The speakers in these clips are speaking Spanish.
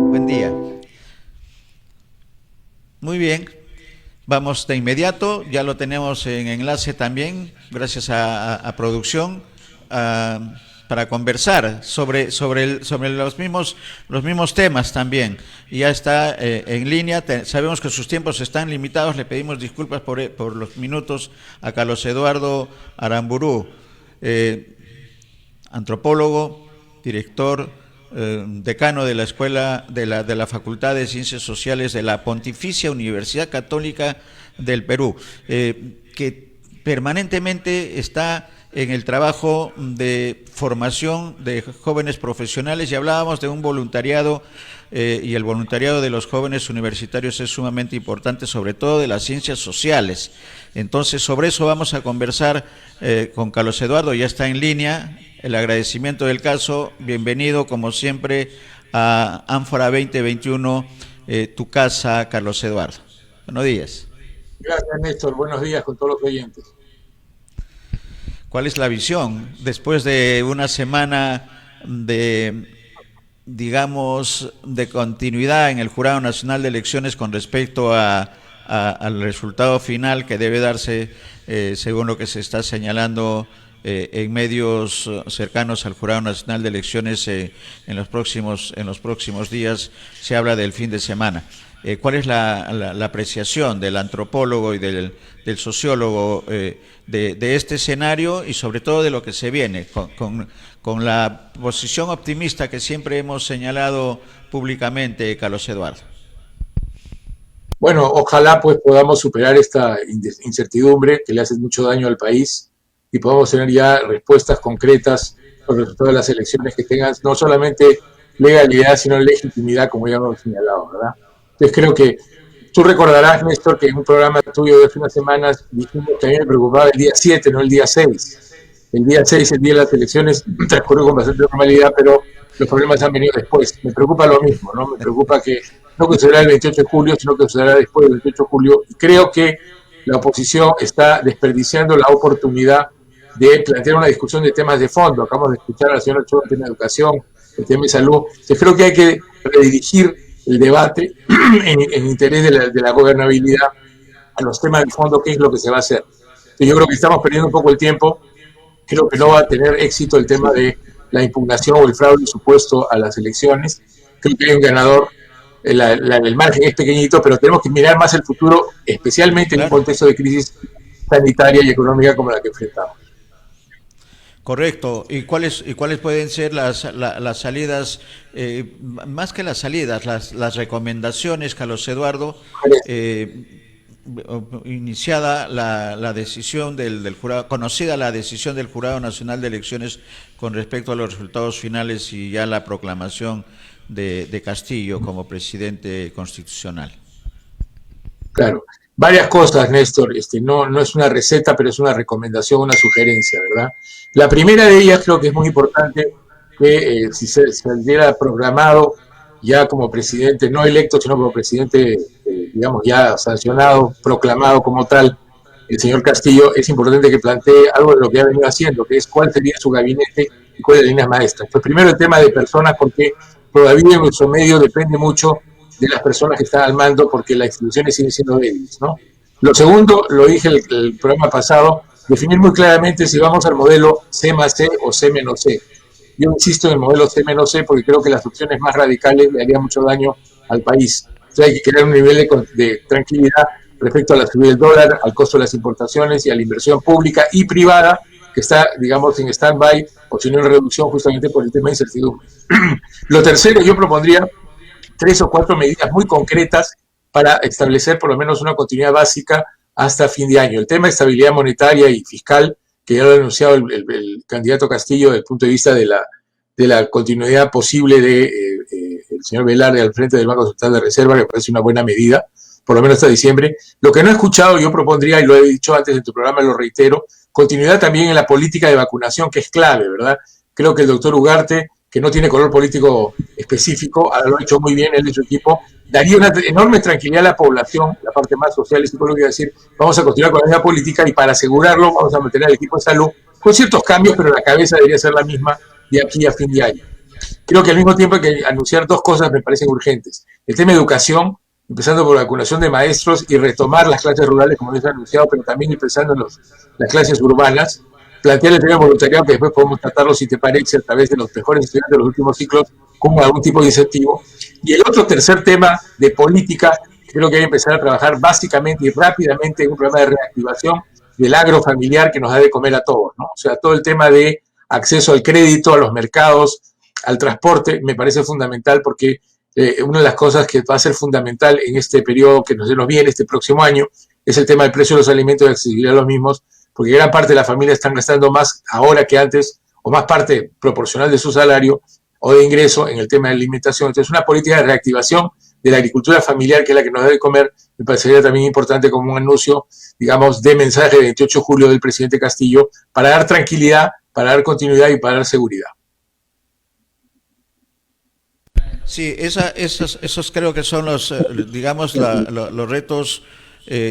Buen día. Muy bien. Vamos de inmediato, ya lo tenemos en enlace también, gracias a producción, para conversar sobre los mismos temas también. Y ya está en línea, sabemos que sus tiempos están limitados, le pedimos disculpas por los minutos a Carlos Eduardo Aramburú, antropólogo, director, decano de la Escuela de la Facultad de Ciencias Sociales de la Pontificia Universidad Católica del Perú, que permanentemente está en el trabajo de formación de jóvenes profesionales, y hablábamos de un voluntariado, y el voluntariado de los jóvenes universitarios es sumamente importante, sobre todo de las ciencias sociales. Entonces, sobre eso vamos a conversar con Carlos Eduardo, ya está en línea. El agradecimiento del caso, bienvenido como siempre a Ánfora 2021, tu casa, Carlos Eduardo. Buenos días. Gracias, Néstor. Buenos días con todos los oyentes. ¿Cuál es la visión después de una semana de, digamos, de continuidad en el Jurado Nacional de Elecciones con respecto al resultado final que debe darse, según lo que se está señalando en medios cercanos al Jurado Nacional de Elecciones, en los próximos días? Se habla del fin de semana. ¿Cuál es la apreciación del antropólogo y del sociólogo de este escenario, y sobre todo de lo que se viene, con la posición optimista que siempre hemos señalado públicamente, Carlos Eduardo? Bueno, ojalá pues podamos superar esta incertidumbre que le hace mucho daño al país y podamos tener ya respuestas concretas sobre el resultado de las elecciones que tengan no solamente legalidad, sino legitimidad, como ya hemos señalado, ¿verdad? Entonces creo que tú recordarás, Néstor, que en un programa tuyo de hace unas semanas dijimos que a mí me preocupaba el día 7, no el día 6. El día 6, el día de las elecciones, transcurrió con bastante normalidad, pero los problemas han venido después. Me preocupa lo mismo, ¿no? Me preocupa que no que será el 28 de julio, sino que será después del 28 de julio. Y creo que la oposición está desperdiciando la oportunidad de plantear una discusión de temas de fondo. Acabamos de escuchar a la señora Ochoa, el tema de educación, el tema de salud. Entonces creo que hay que redirigir el debate en interés de la gobernabilidad a los temas de fondo, qué es lo que se va a hacer. Entonces, yo creo que estamos perdiendo un poco el tiempo. Creo que no va a tener éxito el tema de la impugnación o el fraude supuesto a las elecciones. Creo que hay un ganador. El margen es pequeñito, pero tenemos que mirar más el futuro, especialmente en un contexto de crisis sanitaria y económica como la que enfrentamos. Correcto. ¿Y cuáles pueden ser las salidas, más que las salidas, las recomendaciones, Carlos Eduardo? Iniciada la decisión del jurado, conocida la decisión del Jurado Nacional de Elecciones con respecto a los resultados finales, y ya la proclamación de Castillo como presidente constitucional. Claro. Varias cosas, Néstor. No es una receta, pero es una recomendación, una sugerencia, ¿verdad? La primera de ellas creo que es muy importante que si se hubiera programado ya como presidente, no electo, sino como presidente, digamos, ya sancionado, proclamado como tal, el señor Castillo, es importante que plantee algo de lo que ha venido haciendo, que es cuál sería su gabinete y cuáles las líneas maestras. Pues primero el tema de personas, porque todavía en nuestro medio depende mucho de las personas que están al mando, porque las instituciones siguen siendo débiles, ¿no? Lo segundo, lo dije el programa pasado, definir muy claramente si vamos al modelo C más C o C menos C. Yo insisto en el modelo C menos C porque creo que las opciones más radicales le harían mucho daño al país. Entonces hay que crear un nivel de tranquilidad respecto a la subida del dólar, al costo de las importaciones y a la inversión pública y privada, que está, digamos, en stand-by o si no en reducción justamente por el tema de incertidumbre. Lo tercero, yo propondría 3 o 4 medidas muy concretas para establecer por lo menos una continuidad básica hasta fin de año. El tema de estabilidad monetaria y fiscal, que ya lo ha anunciado el candidato Castillo desde el punto de vista de la continuidad posible el señor Velarde al frente del Banco Central de Reserva, que me parece una buena medida, por lo menos hasta diciembre. Lo que no he escuchado, yo propondría, y lo he dicho antes en tu programa, lo reitero, continuidad también en la política de vacunación, que es clave, ¿verdad? Creo que el doctor Ugarte, que no tiene color político específico, lo ha hecho muy bien él y su equipo, daría una enorme tranquilidad a la población, la parte más social y psicológica, decir, vamos a continuar con la misma política y para asegurarlo vamos a mantener al equipo de salud con ciertos cambios, pero la cabeza debería ser la misma de aquí a fin de año. Creo que al mismo tiempo hay que anunciar dos cosas me parecen urgentes. El tema de educación, empezando por la vacunación de maestros y retomar las clases rurales, como les he anunciado, pero también empezando en las clases urbanas. Plantear el tema de voluntariado, que después podemos tratarlo, si te parece, a través de los mejores estudiantes de los últimos ciclos, como algún tipo de incentivo. Y el otro tercer tema de política, creo que hay que empezar a trabajar básicamente y rápidamente en un programa de reactivación del agro familiar que nos da de comer a todos, ¿no? O sea, todo el tema de acceso al crédito, a los mercados, al transporte, me parece fundamental porque una de las cosas que va a ser fundamental en este periodo que nos viene, este próximo año, es el tema del precio de los alimentos y accesibilidad a los mismos, porque gran parte de la familia están gastando más ahora que antes, o más parte proporcional de su salario o de ingreso en el tema de alimentación. Entonces, una política de reactivación de la agricultura familiar, que es la que nos da de comer, me parecería también importante como un anuncio, digamos, de mensaje del 28 de julio del presidente Castillo, para dar tranquilidad, para dar continuidad y para dar seguridad. Sí, esos creo que son los, digamos, los retos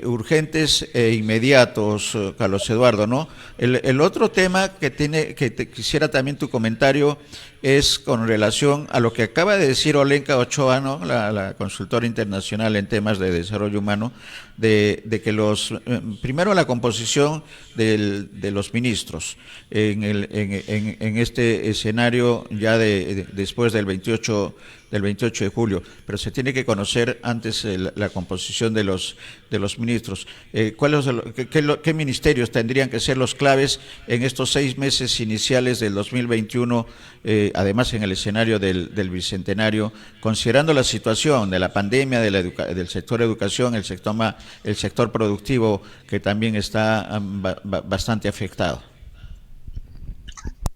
urgentes e inmediatos, Carlos Eduardo, ¿no? El otro tema que quisiera también tu comentario es con relación a lo que acaba de decir Olenka Ochoa, ¿no? La consultora internacional en temas de desarrollo humano, de que primero la composición de los ministros en este escenario ya después del 28 de julio, pero se tiene que conocer antes la composición de los ministros. ¿Qué ministerios tendrían que ser los claves en estos 6 meses iniciales del 2021, además en el escenario del Bicentenario, considerando la situación de la pandemia, del sector educación, el sector productivo, que también está bastante afectado?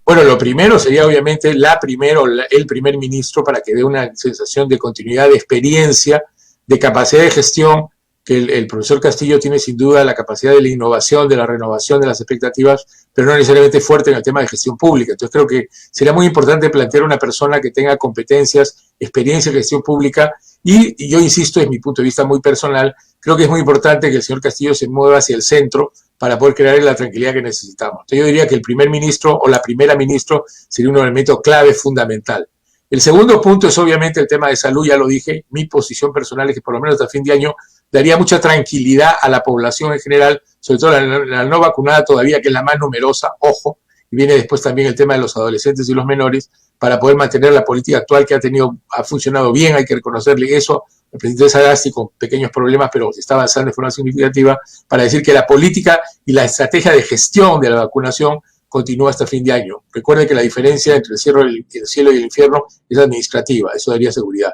Bueno, lo primero sería obviamente el primer ministro, para que dé una sensación de continuidad, de experiencia, de capacidad de gestión, que el profesor Castillo tiene sin duda la capacidad de la innovación, de la renovación de las expectativas, pero no necesariamente fuerte en el tema de gestión pública. Entonces creo que sería muy importante plantear una persona que tenga competencias, experiencia en gestión pública, y yo insisto, desde mi punto de vista muy personal, creo que es muy importante que el señor Castillo se mueva hacia el centro para poder crear la tranquilidad que necesitamos. Entonces yo diría que el primer ministro o la primera ministro sería un elemento clave, fundamental. El segundo punto es obviamente el tema de salud, ya lo dije, mi posición personal es que por lo menos hasta fin de año daría mucha tranquilidad a la población en general, sobre todo la no vacunada todavía, que es la más numerosa, ojo, y viene después también el tema de los adolescentes y los menores, para poder mantener la política actual que ha funcionado bien, hay que reconocerle eso. El presidente Sagasti con pequeños problemas, pero está avanzando de forma significativa, para decir que la política y la estrategia de gestión de la vacunación continúa hasta fin de año. Recuerden que la diferencia entre el cielo y el infierno es administrativa, eso daría seguridad.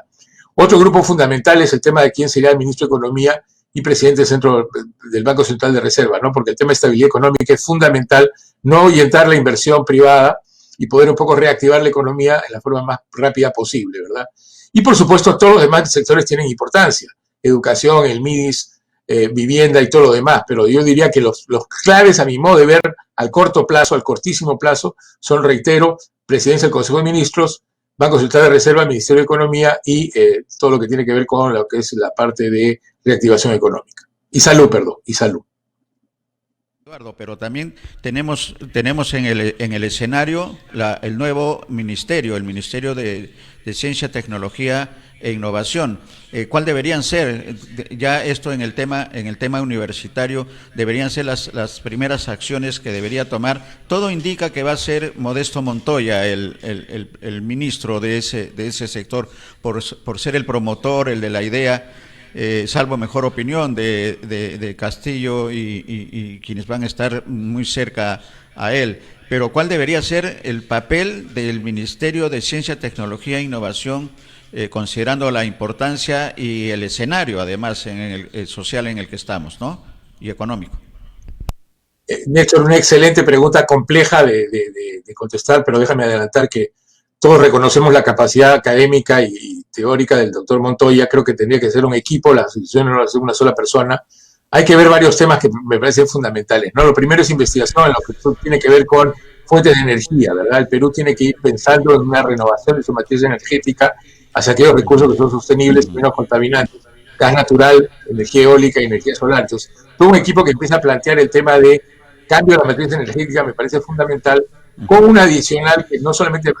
Otro grupo fundamental es el tema de quién sería el ministro de Economía y presidente del Banco Central de Reserva, ¿no? Porque el tema de estabilidad económica es fundamental, no ahuyentar la inversión privada y poder un poco reactivar la economía en la forma más rápida posible, ¿verdad? Y por supuesto todos los demás sectores tienen importancia, educación, el MIDIS, vivienda y todo lo demás, pero yo diría que los claves a mi modo de ver al corto plazo, al cortísimo plazo, son, reitero, presidencia del Consejo de Ministros, Banco Central de Reserva, Ministerio de Economía y todo lo que tiene que ver con lo que es la parte de reactivación económica. Y salud, perdón, y salud. Eduardo, pero también tenemos en el escenario el nuevo ministerio, el Ministerio de Ciencia, Tecnología e Innovación. ¿Cuál deberían ser, ya esto en el tema universitario, deberían ser las primeras acciones que debería tomar? Todo indica que va a ser Modesto Montoya el ministro de ese sector, por ser el promotor, el de la idea, salvo mejor opinión de Castillo y quienes van a estar muy cerca a él. Pero ¿cuál debería ser el papel del Ministerio de Ciencia, Tecnología e Innovación, considerando la importancia y el escenario, además, en el social en el que estamos, ¿no? Y económico? Néstor, una excelente pregunta, compleja de contestar, pero déjame adelantar que todos reconocemos la capacidad académica y teórica del doctor Montoya. Creo que tendría que ser un equipo, la institución no es una sola persona. Hay que ver varios temas que me parecen fundamentales, ¿no? Lo primero es investigación, en lo que tiene que ver con fuentes de energía, ¿verdad? El Perú tiene que ir pensando en una renovación de su matriz energética hacia aquellos recursos que son sostenibles y menos contaminantes. Gas natural, energía eólica y energía solar. Entonces, todo un equipo que empieza a plantear el tema de cambio de la matriz energética me parece fundamental, con una adicional que no solamente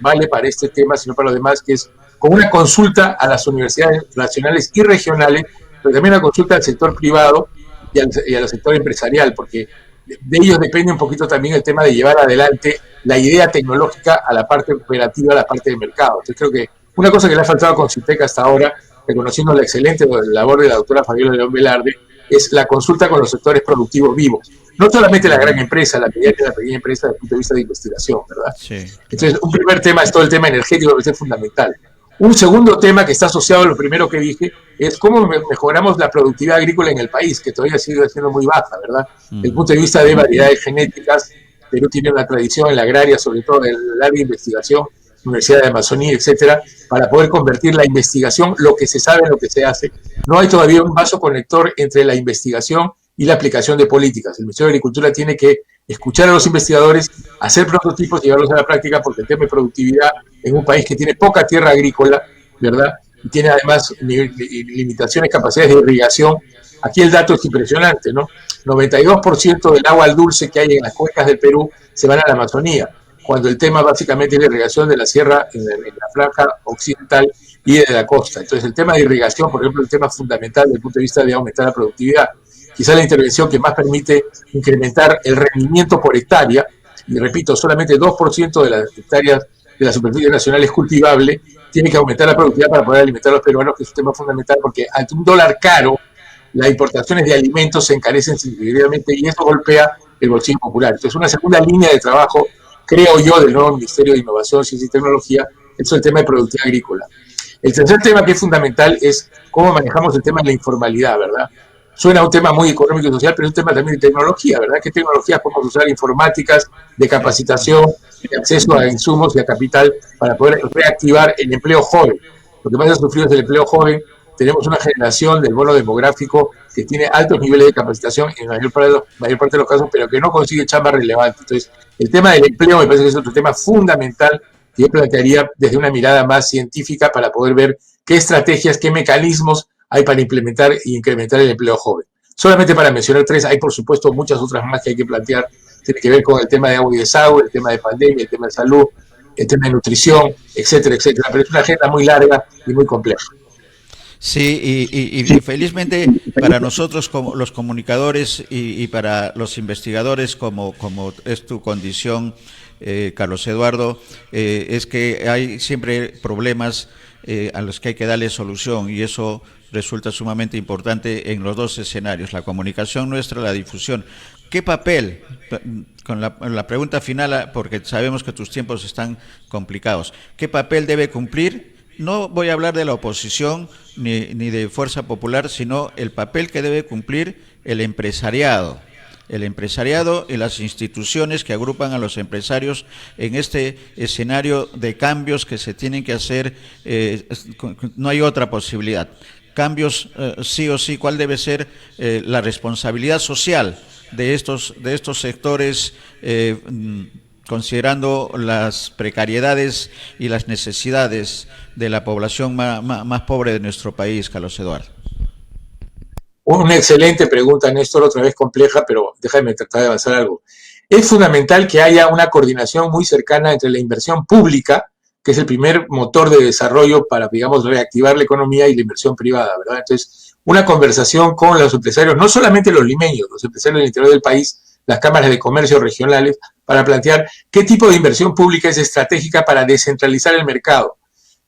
vale para este tema, sino para los demás, que es con una consulta a las universidades nacionales y regionales, pero también una consulta al sector privado y al sector empresarial, porque de ellos depende un poquito también el tema de llevar adelante la idea tecnológica a la parte operativa, a la parte de mercado. Entonces creo que una cosa que le ha faltado a Concitec hasta ahora, reconociendo la excelente labor de la doctora Fabiola León Velarde, es la consulta con los sectores productivos vivos. No solamente la gran empresa, la mediana y la pequeña empresa desde el punto de vista de investigación, ¿verdad? Sí. Entonces, un primer tema es todo el tema energético, que es fundamental. Un segundo tema que está asociado a lo primero que dije es cómo mejoramos la productividad agrícola en el país, que todavía sigue siendo muy baja, ¿verdad? Desde el punto de vista de variedades genéticas, Perú tiene una tradición en la agraria, sobre todo en el área de investigación, Universidad de Amazonía, etcétera, para poder convertir la investigación, lo que se sabe en lo que se hace. No hay todavía un vaso conector entre la investigación y la aplicación de políticas. El Ministerio de Agricultura tiene que escuchar a los investigadores, hacer prototipos y llevarlos a la práctica, porque el tema de productividad en un país que tiene poca tierra agrícola, ¿verdad? Y tiene además limitaciones, capacidades de irrigación. Aquí el dato es impresionante, ¿no? 92% del agua dulce que hay en las cuencas del Perú se van a la Amazonía, cuando el tema básicamente es la irrigación de la sierra en la franja occidental y de la costa. Entonces el tema de irrigación, por ejemplo, es un tema fundamental desde el punto de vista de aumentar la productividad. Quizá la intervención que más permite incrementar el rendimiento por hectárea, y repito, solamente 2% de las hectáreas de la superficie nacional es cultivable, tiene que aumentar la productividad para poder alimentar a los peruanos, que es un tema fundamental, porque ante un dólar caro, las importaciones de alimentos se encarecen significativamente y eso golpea el bolsillo popular. Entonces, una segunda línea de trabajo, creo yo, del nuevo Ministerio de Innovación, Ciencia y Tecnología, es el tema de productividad agrícola. El tercer tema que es fundamental es cómo manejamos el tema de la informalidad, ¿verdad? Suena un tema muy económico y social, pero es un tema también de tecnología, ¿verdad? ¿Qué tecnologías podemos usar informáticas, de capacitación, de acceso a insumos y a capital para poder reactivar el empleo joven? Lo que más ha sufrido es el empleo joven. Tenemos una generación del bono demográfico que tiene altos niveles de capacitación en la mayor parte de los casos, pero que no consigue chamba relevante. Entonces, el tema del empleo me parece que es otro tema fundamental que yo plantearía desde una mirada más científica para poder ver qué estrategias, qué mecanismos hay para implementar y incrementar el empleo joven. Solamente para mencionar tres, hay por supuesto muchas otras más que hay que plantear. Tiene que ver con el tema de agua y desagüe, el tema de pandemia, el tema de salud, el tema de nutrición, etcétera, etcétera. Pero es una agenda muy larga y muy compleja. Sí, y felizmente para nosotros como los comunicadores y para los investigadores como es tu condición, Carlos Eduardo, es que hay siempre problemas a los que hay que darle solución y eso resulta sumamente importante en los dos escenarios, la comunicación nuestra, la difusión. ¿Qué papel, con la pregunta final, porque sabemos que tus tiempos están complicados, qué papel debe cumplir? No voy a hablar de la oposición ni de Fuerza Popular, sino el papel que debe cumplir el empresariado y las instituciones que agrupan a los empresarios en este escenario de cambios que se tienen que hacer. No hay otra posibilidad. Cambios sí o sí. ¿Cuál debe ser la responsabilidad social de estos sectores, considerando las precariedades y las necesidades de la población más pobre de nuestro país, Carlos Eduardo? Una excelente pregunta, Néstor, otra vez compleja, pero déjame tratar de avanzar algo. Es fundamental que haya una coordinación muy cercana entre la inversión pública, que es el primer motor de desarrollo para, digamos, reactivar la economía, y la inversión privada, ¿verdad? Entonces, una conversación con los empresarios, no solamente los limeños, los empresarios del interior del país, las cámaras de comercio regionales, para plantear qué tipo de inversión pública es estratégica para descentralizar el mercado.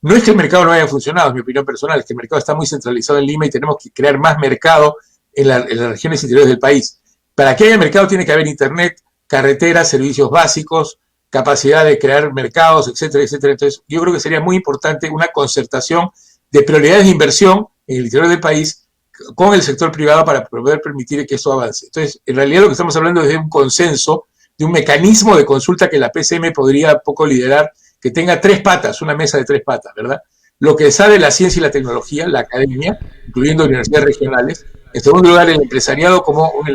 No es que el mercado no haya funcionado, es mi opinión personal, es que el mercado está muy centralizado en Lima y tenemos que crear más mercado en las regiones interiores del país. Para que haya mercado tiene que haber internet, carreteras, servicios básicos, capacidad de crear mercados, etcétera, etcétera. Entonces, yo creo que sería muy importante una concertación de prioridades de inversión en el interior del país con el sector privado para poder permitir que esto avance. Entonces, en realidad lo que estamos hablando es de un consenso, de un mecanismo de consulta que la PCM podría poco liderar, que tenga tres patas, una mesa de tres patas, ¿verdad? Lo que sabe la ciencia y la tecnología, la academia, incluyendo universidades regionales. En segundo lugar, el empresariado como un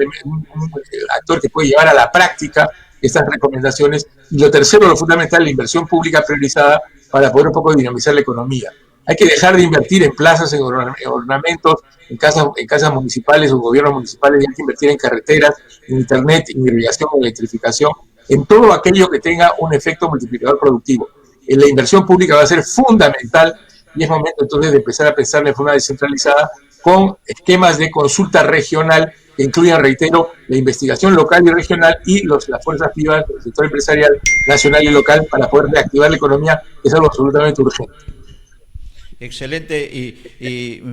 actor que puede llevar a la práctica estas recomendaciones. Y lo tercero, lo fundamental, la inversión pública priorizada para poder un poco dinamizar la economía. Hay que dejar de invertir en plazas, en ornamentos, en casas municipales o gobiernos municipales, y hay que invertir en carreteras, en internet, en irrigación, en electrificación. en todo aquello que tenga un efecto multiplicador productivo. La inversión pública va a ser fundamental y es momento entonces de empezar a pensar de forma descentralizada con esquemas de consulta regional que incluyan, reitero, la investigación local y regional y las fuerzas vivas del sector empresarial nacional y local para poder reactivar la economía, que es algo absolutamente urgente. Excelente. Y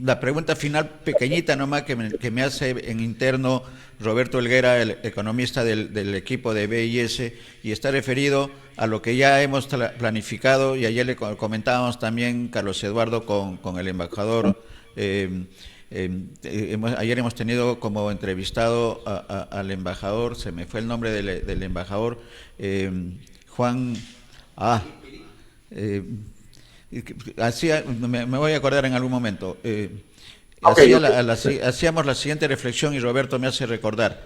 la pregunta final, pequeñita nomás, que me hace en interno Roberto Helguera, el economista del equipo de BIS, y está referido a lo que ya hemos planificado, y ayer le comentábamos también, Carlos Eduardo, con el embajador. Ayer hemos tenido como entrevistado al embajador, se me fue el nombre del embajador, Juan... me voy a acordar en algún momento. Hacíamos la siguiente reflexión y Roberto me hace recordar.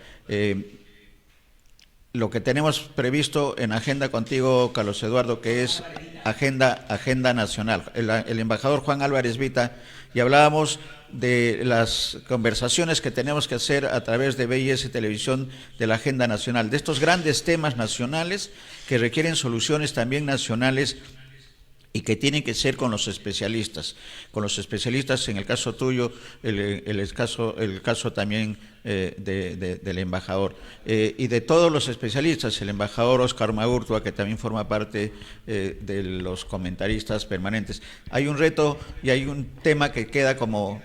Lo que tenemos previsto en agenda contigo, Carlos Eduardo, que es agenda nacional. El embajador Juan Álvarez Vita, y hablábamos de las conversaciones que tenemos que hacer a través de BIS Televisión de la agenda nacional, de estos grandes temas nacionales que requieren soluciones también nacionales y que tienen que ser con los especialistas en el caso tuyo, el caso también del embajador, y de todos los especialistas, el embajador Oscar Maurtua, que también forma parte de los comentaristas permanentes. Hay un reto y hay un tema que queda como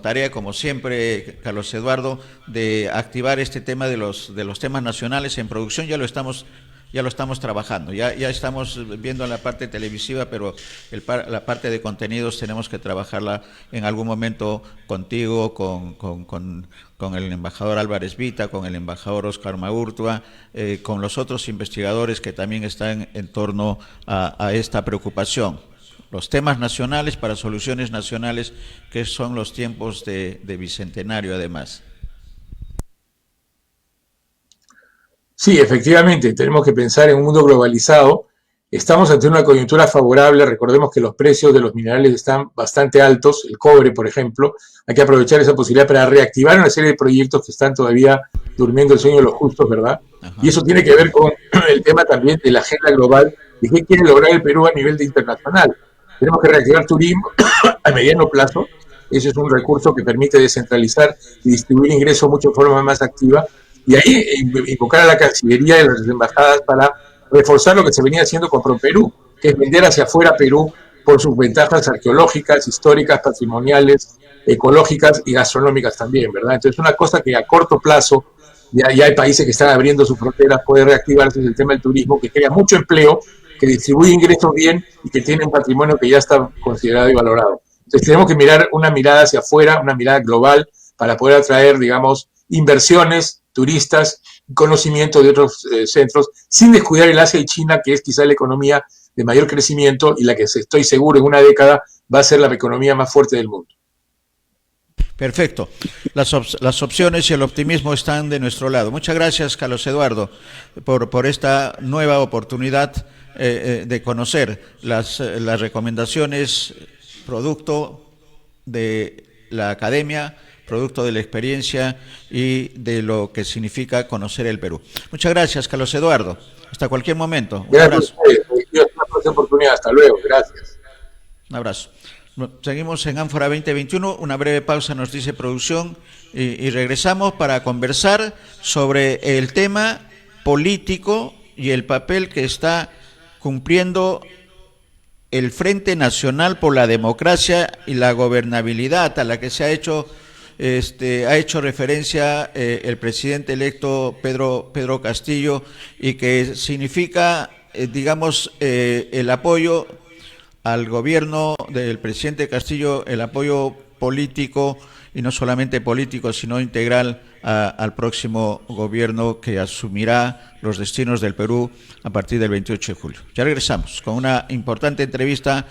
tarea, como siempre, Carlos Eduardo, de activar este tema de los temas nacionales en producción. Ya lo estamos trabajando, ya estamos viendo la parte televisiva, pero la parte de contenidos tenemos que trabajarla en algún momento contigo, con el embajador Álvarez Vita, con el embajador Oscar Maurtua, con los otros investigadores que también están en torno a esta preocupación. Los temas nacionales para soluciones nacionales, que son los tiempos de bicentenario además. Sí, efectivamente, tenemos que pensar en un mundo globalizado. Estamos ante una coyuntura favorable. Recordemos que los precios de los minerales están bastante altos, el cobre, por ejemplo. Hay que aprovechar esa posibilidad para reactivar una serie de proyectos que están todavía durmiendo el sueño de los justos, ¿verdad? Ajá. Y eso tiene que ver con el tema también de la agenda global de qué quiere lograr el Perú a nivel de internacional. Tenemos que reactivar turismo a mediano plazo. Ese es un recurso que permite descentralizar y distribuir ingresos mucho de forma más activa. Y ahí invocar a la Cancillería y las embajadas para reforzar lo que se venía haciendo con ProPerú, que es vender hacia afuera Perú por sus ventajas arqueológicas, históricas, patrimoniales, ecológicas y gastronómicas también, ¿verdad? Entonces, una cosa que a corto plazo, ya hay países que están abriendo sus fronteras, puede reactivarse, es el tema del turismo, que crea mucho empleo, que distribuye ingresos bien y que tiene un patrimonio que ya está considerado y valorado. Entonces, tenemos que mirar una mirada hacia afuera, una mirada global, para poder atraer, digamos, inversiones, turistas, conocimiento de otros centros, sin descuidar el Asia y China, que es quizá la economía de mayor crecimiento y la que estoy seguro en una década va a ser la economía más fuerte del mundo. Perfecto. Las opciones y el optimismo están de nuestro lado. Muchas gracias, Carlos Eduardo, por esta nueva oportunidad de conocer las recomendaciones producto de la academia, producto de la experiencia y de lo que significa conocer el Perú. Muchas gracias, Carlos Eduardo. Hasta cualquier momento. Un abrazo. Gracias por esta oportunidad. Hasta luego. Gracias. Un abrazo. Seguimos en Ánfora 2021. Una breve pausa, nos dice producción, y regresamos para conversar sobre el tema político y el papel que está cumpliendo el Frente Nacional por la Democracia y la Gobernabilidad, a la que se ha hecho referencia el presidente electo Pedro Castillo, y que significa, el apoyo al gobierno del presidente Castillo, el apoyo político, y no solamente político, sino integral al próximo gobierno que asumirá los destinos del Perú a partir del 28 de julio. Ya regresamos con una importante entrevista